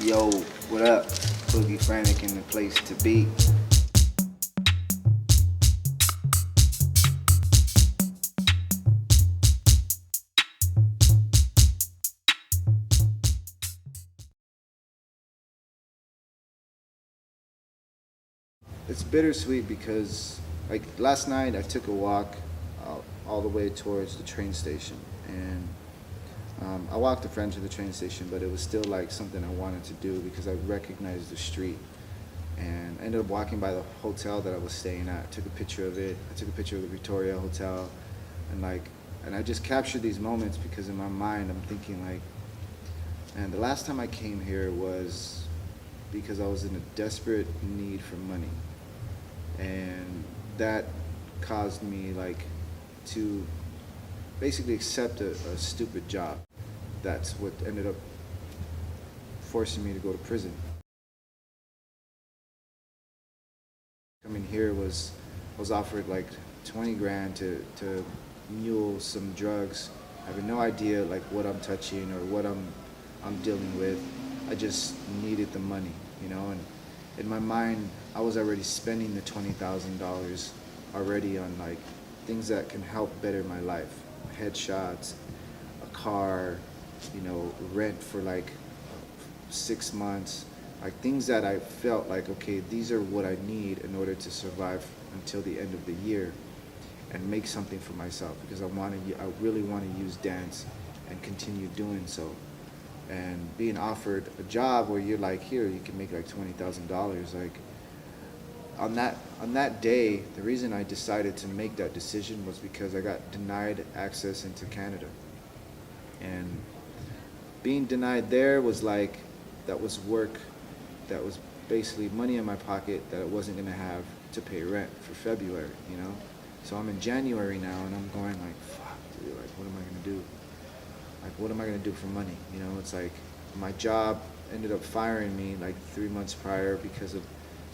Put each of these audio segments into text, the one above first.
Yo, what up? Boogie Frantick in the place to be. It's bittersweet because, like, last night I took a walk all the way towards the train station, and I walked a friend to the train station, but it was still like something I wanted to do because I recognized the street. And I ended up walking by the hotel that I was staying at. I took a picture of it. I took a picture of the Victoria Hotel, and I just captured these moments because in my mind I'm thinking like, man, the last time I came here was because I was in a desperate need for money, and that caused me like to basically accept a stupid job. That's what ended up forcing me to go to prison. Coming here was offered like 20 grand to mule some drugs, having no idea like what I'm touching or what I'm dealing with. I just needed the money, you know, and in my mind I was already spending the $20,000 already on like things that can help better my life. Headshots, a car, you know, rent for like 6 months, like things that I felt like, okay, these are what I need in order to survive until the end of the year and make something for myself, because I really want to use dance and continue doing so. And being offered a job where you're like, here, you can make like $20,000, like on that day, the reason I decided to make that decision was because I got denied access into Canada. And being denied there was like, that was work, that was basically money in my pocket that I wasn't gonna have to pay rent for February, you know? So I'm in January now and I'm going like, fuck, dude, like what am I gonna do? Like what am I gonna do for money? You know, it's like my job ended up firing me like 3 months prior because of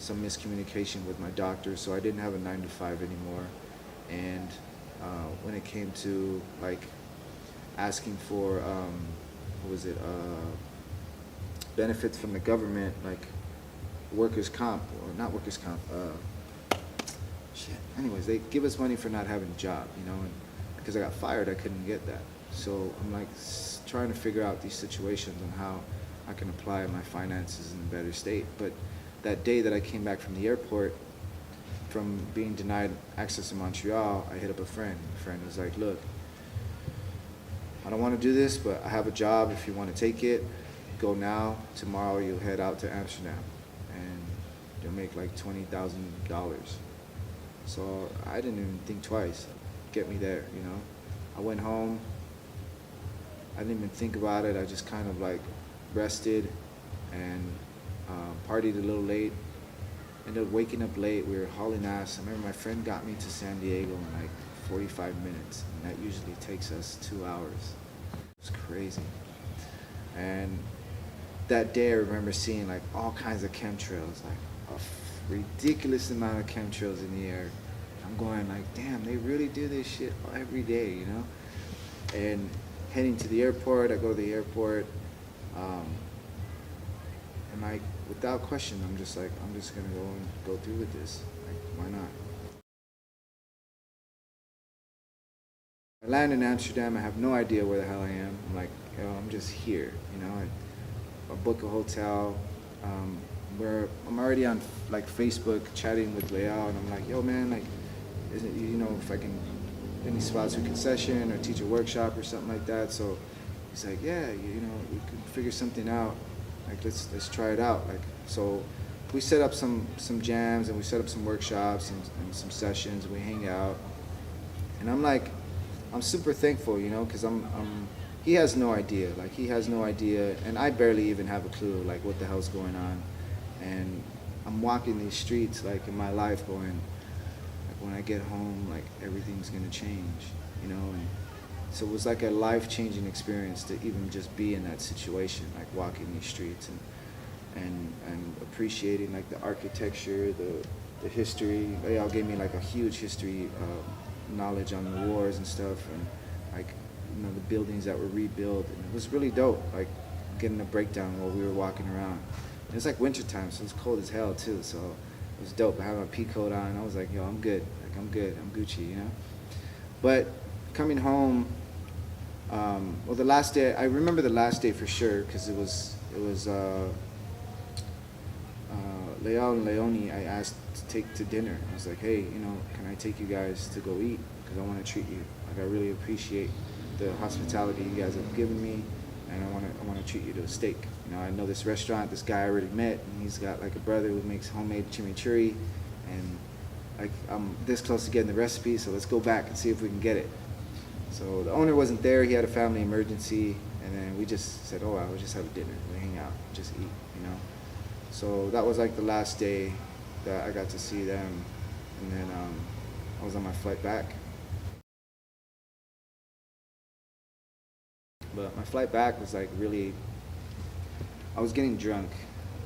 some miscommunication with my doctor, so I didn't have a 9-to-5 anymore. And when it came to like asking for benefits from the government, like workers' comp, or not workers' comp, shit. Anyways, they give us money for not having a job, you know, and because I got fired, I couldn't get that. So I'm like trying to figure out these situations and how I can apply my finances in a better state. But that day that I came back from the airport, from being denied access to Montreal, I hit up a friend. A friend was like, look, I don't want to do this, but I have a job. If you want to take it, go now. Tomorrow you'll head out to Amsterdam and you'll make like $20,000. So I didn't even think twice. Get me there, you know. I went home. I didn't even think about it. I just kind of like rested and partied a little late. Ended up waking up late. We were hauling ass. I remember my friend got me to San Diego in like 45 minutes, and that usually takes us 2 hours. It was crazy. And that day I remember seeing like all kinds of chemtrails, like a ridiculous amount of chemtrails in the air. I'm going like, damn, they really do this shit every day, you know? And heading to the airport, I go to the airport, and like, without question, I'm just gonna go through with this. Like, why not? I land in Amsterdam, I have no idea where the hell I am. I'm like, yo, I'm just here, you know? I book a hotel, where I'm already on like Facebook chatting with Ldier, and I'm like, yo man, like, isn't, you know, if I can, any spots for concession or teach a workshop or something like that. So he's like, yeah, you know, we could figure something out. Like, let's try it out. Like, so we set up some jams and we set up some workshops and some sessions. We hang out, and I'm like, I'm super thankful, you know, because he has no idea. Like, he has no idea, and I barely even have a clue, like, what the hell's going on. And I'm walking these streets, like, in my life going, like, when I get home, like, everything's gonna change, you know? And so it was like a life-changing experience to even just be in that situation, like walking these streets and appreciating like the architecture, the history. They all gave me like a huge history knowledge on the wars and stuff, and like, you know, the buildings that were rebuilt, and it was really dope. Like, getting a breakdown while we were walking around. And it's like wintertime, so it's cold as hell too. So it was dope. I had my pea coat on. I was like, yo, I'm good. Like I'm good. I'm Gucci, you know. But coming home, well, the last day, I remember the last day for sure because it was Leal and Leonie. I asked to take to dinner. I was like, hey, you know, can I take you guys to go eat? Because I want to treat you. Like I really appreciate the hospitality you guys have given me, and I want to treat you to a steak. You know, I know this restaurant, this guy I already met, and he's got like a brother who makes homemade chimichurri, and like I'm this close to getting the recipe, so let's go back and see if we can get it. So the owner wasn't there; he had a family emergency, and then we just said, "Oh, we'll just have a dinner, we'll hang out, just eat," you know. So that was like the last day that I got to see them, and then I was on my flight back. But my flight back was like really, I was getting drunk,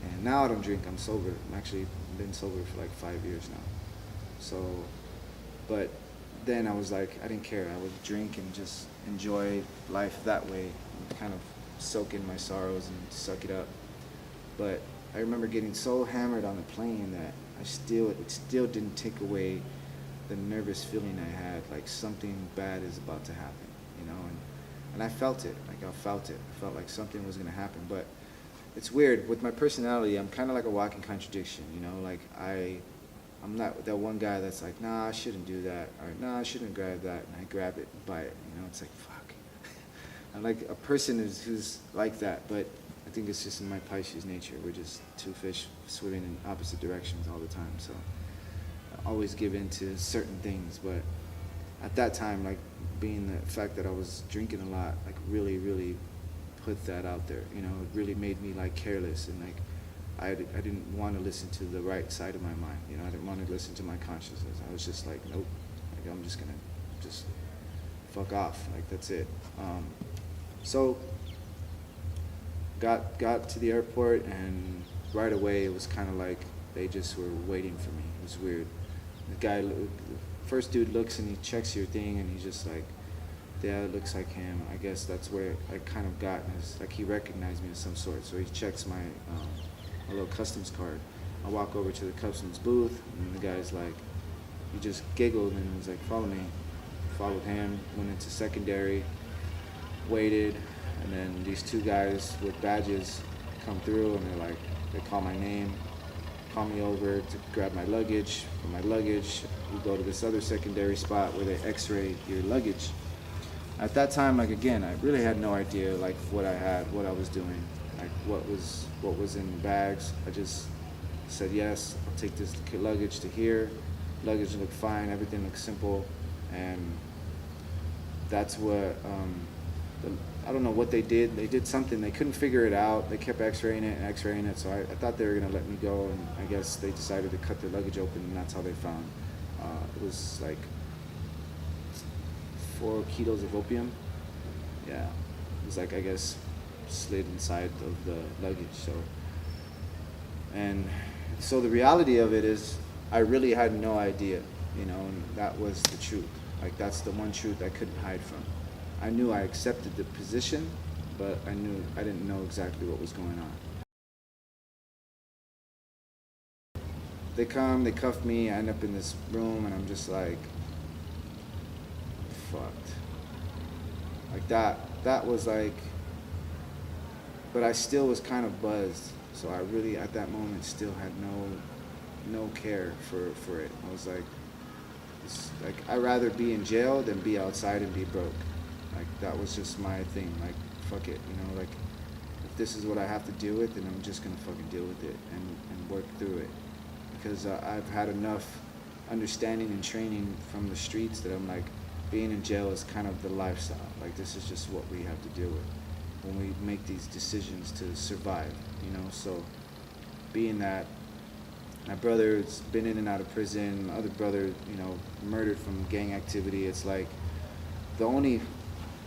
and now I don't drink, I'm sober. I'm actually been sober for like 5 years now. So, but then I was like, I didn't care. I would drink and just enjoy life that way, kind of soak in my sorrows and suck it up. But I remember getting so hammered on the plane that it still didn't take away the nervous feeling I had, like something bad is about to happen, you know, and I felt it, like I felt it. I felt like something was gonna happen, but it's weird. With my personality, I'm kind of like a walking contradiction, you know, like I'm not that one guy that's like, nah, I shouldn't do that, or nah, I shouldn't grab that, and I grab it and buy it, you know, it's like, fuck. I'm like a person who's like that, but I think it's just in my Pisces nature. We're just two fish swimming in opposite directions all the time. So I always give in to certain things. But at that time, like being the fact that I was drinking a lot, like really, really put that out there. You know, it really made me like careless, and like I didn't want to listen to the right side of my mind. You know, I didn't want to listen to my consciousness. I was just like, nope. Like I'm just gonna just fuck off. Like that's it. So got to the airport, and right away it was kind of like they just were waiting for me. It was weird. The first dude looks and he checks your thing, and he's just like, yeah, it looks like him. I guess that's where I kind of got, like he recognized me of some sort. So he checks my little customs card. I walk over to the customs booth, and the guy's like, he just giggled and was like, follow me. Followed him, went into secondary, waited. And then these two guys with badges come through, and they're like, they call my name, call me over to grab my luggage. For my luggage, we go to this other secondary spot where they x-ray your luggage. At that time, like again, I really had no idea like what I had, what I was doing, like what was in the bags. I just said, yes, I'll take this luggage to here. Luggage looked fine, everything looked simple, and that's what, I don't know what they did. They did something. They couldn't figure it out. They kept x-raying it and x-raying it. So I thought they were going to let me go. And I guess they decided to cut their luggage open, and that's how they found. It was like 4 kilos of opium. Yeah. It was like, I guess, slid inside of the luggage. So the reality of it is I really had no idea, you know, and that was the truth. Like that's the one truth I couldn't hide from. I knew I accepted the position, but I didn't know exactly what was going on. They come, they cuff me, I end up in this room, and I'm just like, fucked. Like that was like, but I still was kind of buzzed. So I really, at that moment, still had no care for it. I was like, I'd rather be in jail than be outside and be broke. Like that was just my thing. Like fuck it, you know. Like if this is what I have to deal with, then I'm just gonna fucking deal with it and work through it. Because I've had enough understanding and training from the streets that I'm like, being in jail is kind of the lifestyle. Like this is just what we have to deal with when we make these decisions to survive. You know. So being that. My brother's been in and out of prison. My other brother, you know, murdered from gang activity. It's like the only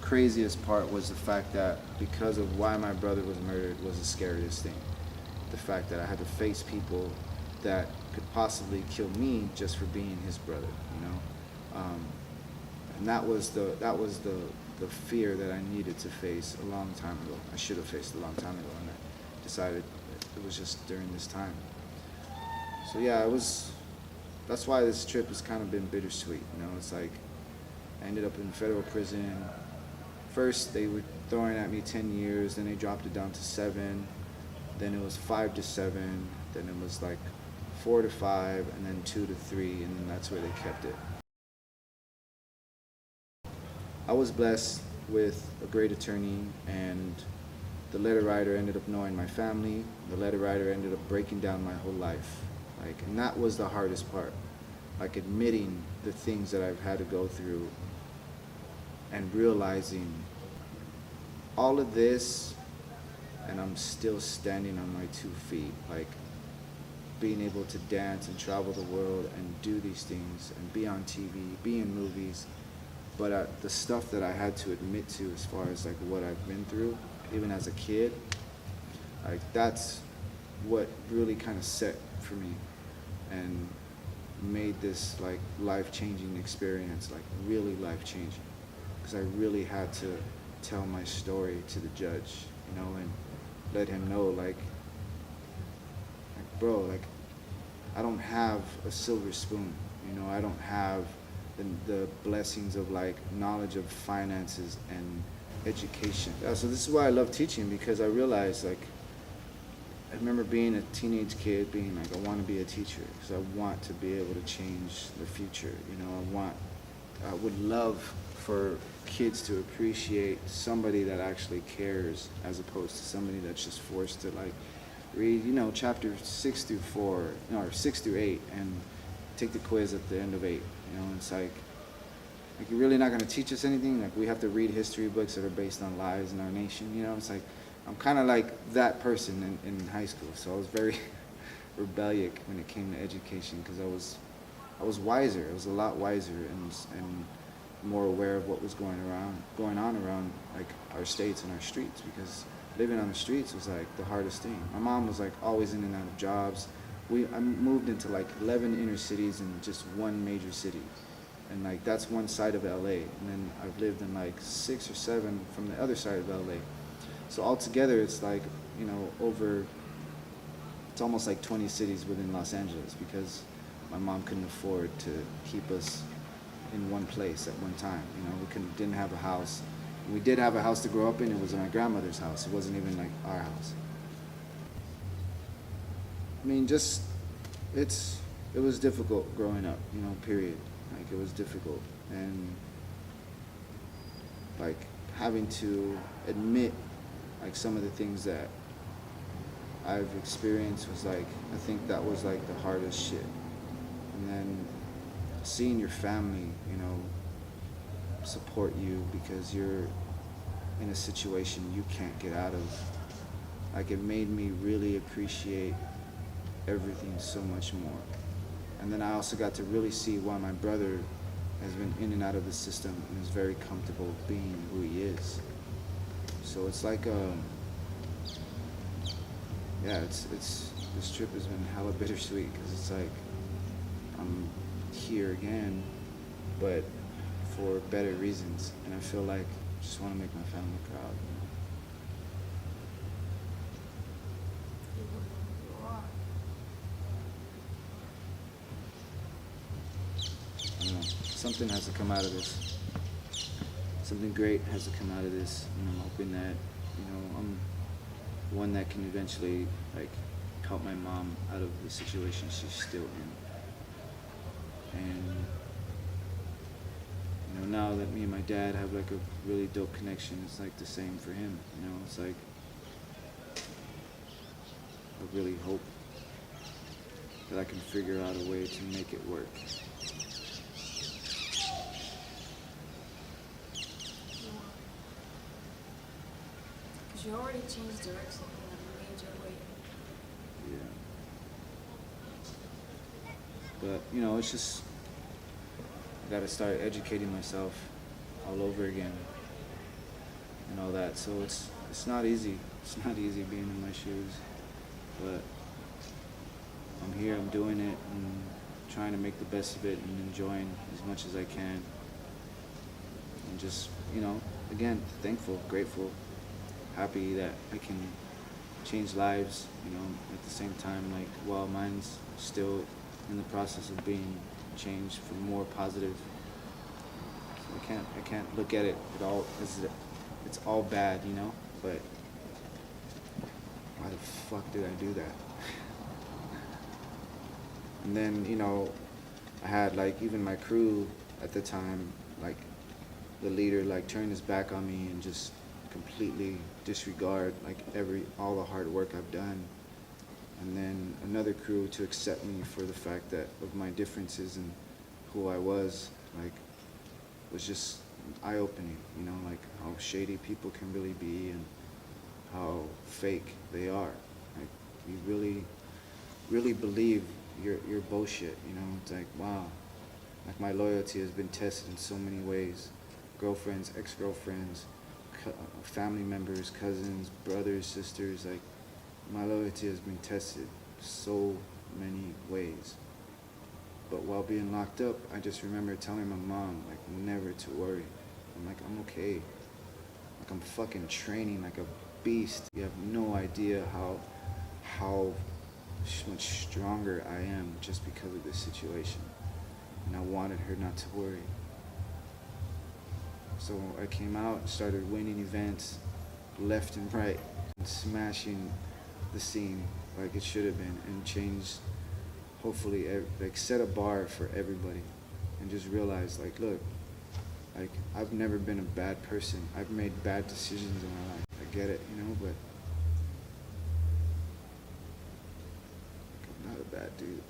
craziest part was the fact that because of why my brother was murdered was the scariest thing. The fact that I had to face people that could possibly kill me just for being his brother, you know. And that was the the fear that I needed to face a long time ago. I should have faced a long time ago, and I decided it was just during this time. So yeah, that's why this trip has kind of been bittersweet. You know, it's like I ended up in federal prison. First, they were throwing at me 10 years, then they dropped it down to 7, then it was 5 to 7, then it was like 4 to 5, and then 2 to 3, and then that's where they kept it. I was blessed with a great attorney, and the letter writer ended up knowing my family. The letter writer ended up breaking down my whole life. And that was the hardest part. Admitting the things that I've had to go through and realizing all of this, and I'm still standing on my 2 feet. Being able to dance and travel the world and do these things and be on TV, be in movies. But the stuff that I had to admit to as far as what I've been through, even as a kid, that's what really kind of set for me and made this life-changing experience, really life-changing. Because I really had to tell my story to the judge, and let him know, bro, I don't have a silver spoon, I don't have the blessings of knowledge of finances and education. Yeah, so this is why I love teaching, because I realized I remember being a teenage kid being I want to be a teacher because I want to be able to change the future. I would love for kids to appreciate somebody that actually cares as opposed to somebody that's just forced to read, chapter 6 through 4, or 6 through 8 and take the quiz at the end of 8. It's you're really not going to teach us anything. We have to read history books that are based on lies in our nation. It's I'm kind of like that person in high school. So I was very rebellious when it came to education because I was wiser. I was a lot wiser and more aware of what was going on around our states and our streets, because living on the streets was the hardest thing. My mom was always in and out of jobs. I moved into 11 inner cities and just one major city. And that's one side of LA. And then I've lived in 6 or 7 from the other side of LA. So altogether it's it's almost 20 cities within Los Angeles, because my mom couldn't afford to keep us in one place at one time. We didn't have a house. We did have a house to grow up in. It was my grandmother's house. It wasn't even our house. I mean, it was difficult growing up, period. It was difficult. And having to admit some of the things that I've experienced was I think that was the hardest shit. And then seeing your family, support you because you're in a situation you can't get out of. It made me really appreciate everything so much more. And then I also got to really see why my brother has been in and out of the system and is very comfortable being who he is. So it's this trip has been hella bittersweet because it's I'm here again, but for better reasons. And I feel I just want to make my family proud. I don't know. Something has to come out of this. Something great has to come out of this. I'm hoping that, I'm one that can eventually, help my mom out of the situation she's still in. And, now that me and my dad have, a really dope connection, it's, the same for him. It's I really hope that I can figure out a way to make it work. You already changed direction in a major way. Yeah. But, it's just, I gotta start educating myself all over again and all that. So it's not easy. It's not easy being in my shoes. But I'm here, I'm doing it, and trying to make the best of it and enjoying as much as I can. And just, again, thankful, grateful, happy that I can change lives, you know, at the same time, like, while mine's still in the process of being changed for more positive. So I can't look at it at all as it's all bad, you know, but why the fuck did I do that? And then, you know, I had, like, even my crew at the time, like, the leader, like, turned his back on me and just completely disregard, like, all the hard work I've done. And then another crew to accept me for the fact that of my differences and who I was, like, was just eye-opening, you know, like, how shady people can really be and how fake they are. Like, you really believe your bullshit, you know. It's like, wow, like, my loyalty has been tested in so many ways. Girlfriends, ex-girlfriends, family members, cousins, brothers, sisters, like, my loyalty has been tested so many ways. But while being locked up, I just remember telling my mom, like, never to worry. I'm like, I'm okay. Like, I'm fucking training like a beast. You have no idea how much stronger I am just because of this situation. And I wanted her not to worry. So I came out and started winning events left and right and smashing the scene like it should have been, and changed, hopefully, like, set a bar for everybody, and just realize, like, look, like, I've never been a bad person. I've made bad decisions in my life. I get it, you know, but I'm not a bad dude.